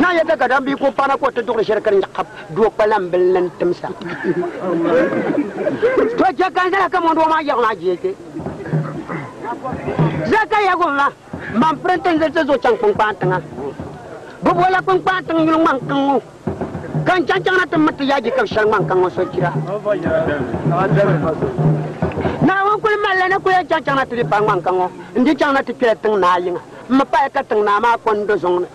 na ya daga dan bi ko pana ko to duk shirkar yakab do palam bilan timsa to je kan da ka mo do ma ya na je ke zaka ya go ma man prenten de zo chang pung pantanga bu bola pung pantang ñu man kan kan chang na tam mat ya ji ka shang man kan so kira na wa kul mala na ko ya chang na ti pang man kan ndi chang na ti kire tang na yin ma pa ka tang na ma kon do zong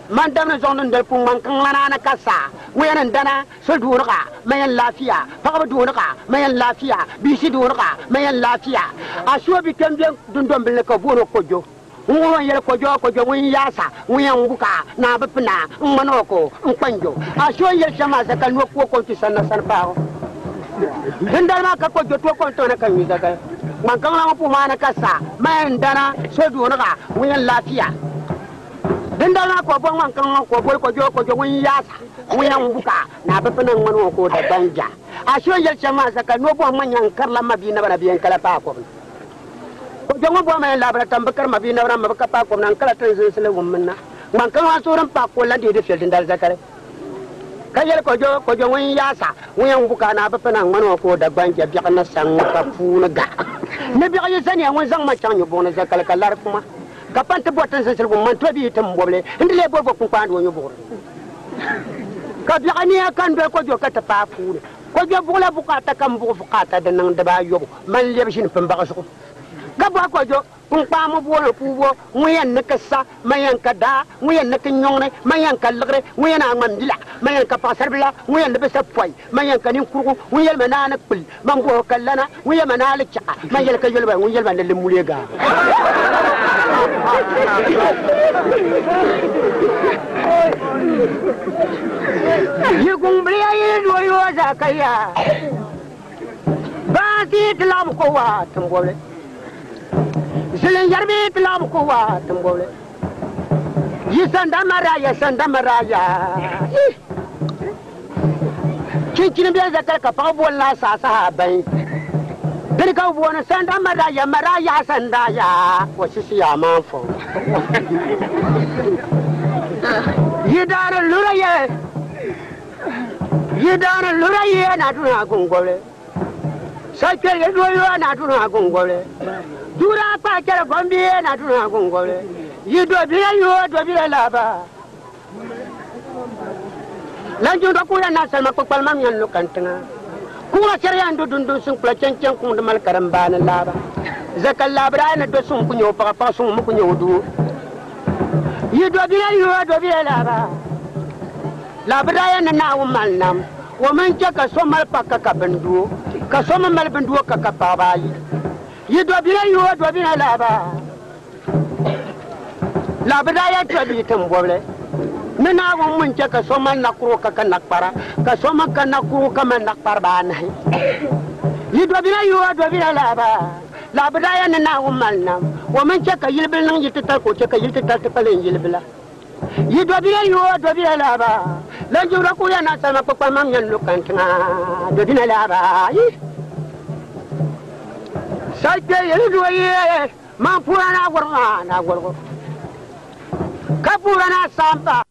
man dam na zong ndel pung man kan na ka sa wayan dana so durga mayan lafiya fa ba durga mayan lafiya bi si durga mayan lafiya a so bi kan dun dom bil ko bo ko jo ngwa yel ko jo win yasa win buka na ba pina manoko kwanjo a so yel chama sa kan ko ti sanna san pa hindal ma ka ko jo to ko to na kan yi daga man kan la pu ma na ka sa mayan dana so durga win lafiya hindal ma ko bon man kan ko bo ko jo win yasa win buka na ba pina manoko da banja a so yel chama sa kan no bo man yan karla mabina bana biyan kala pa ko jongo bo ma labra tambakar ma bina ram ka pa ko nan kala tan sele wumna man kan wa soran pa ko landi de fel dal zakare kayel ko jo won yasa won buka na ba panan mano ko da banja bi kana san ka funa ga ne bi ayi sani won zang ma chanyo bona zakal kalar kuma ka pante botan sele wumman to bi tam boble ndile bo ko ko ando nyobo ka bi ani kan be ko jo ka ta pa funa ko jo bula bukata kam bu bukata da nan da ba yobo man le bishin pamba ka gaba ko jo kun pa mo bo pu bo nguyen ne ka sa mayan ka da nguyen ne ka nyongne mayan ka lagre nguyen a man dila mayan ka pasar bila nguyen ne besa poy mayan ka nin kurgu nguyen mana na pul man bo kallana nguyen mana la cha mayan ka yelba nguyen man le mulega yegum bria ye do yo zakaya ba ti tlam ko wa tambole Silen yarbi tlam ko wa tambole yisanda maraya cincin biya zakar ka fa bolla sa sahabai bir ka bona sanda maraya sanda ya wasu siya man fo yidara luraye na duna gongole sakye yedoyo na duna gongole dura pa kera gombi na duna gongole yido biya laba lanju do kula na salma ko palma nyan lo kantanga kula sere ando dundun sun kula cencen kun de mal karamba na laba zakal labra na do sun kunyo pa sun mu kunyo du yido biya laba labra ya na umal nam wa man jaka so mal pakka ka bandu ka so mal bandu ka ka bayi yido biya laba labra ya tabi tamboble nana wo mun ka so man nakro ka nakpara ka so man ka nakro ka man nakpar ba nahi yido biya laba labra ya nana wo mal nam wo man ka yilbil nang yittal ko ka yittal ta palen yilbila yido biya laba la jura ko ya na sama ko pa man yan lukantanga do dina laba sai ke yido ye man pura na gorma na gorgo kapura na samba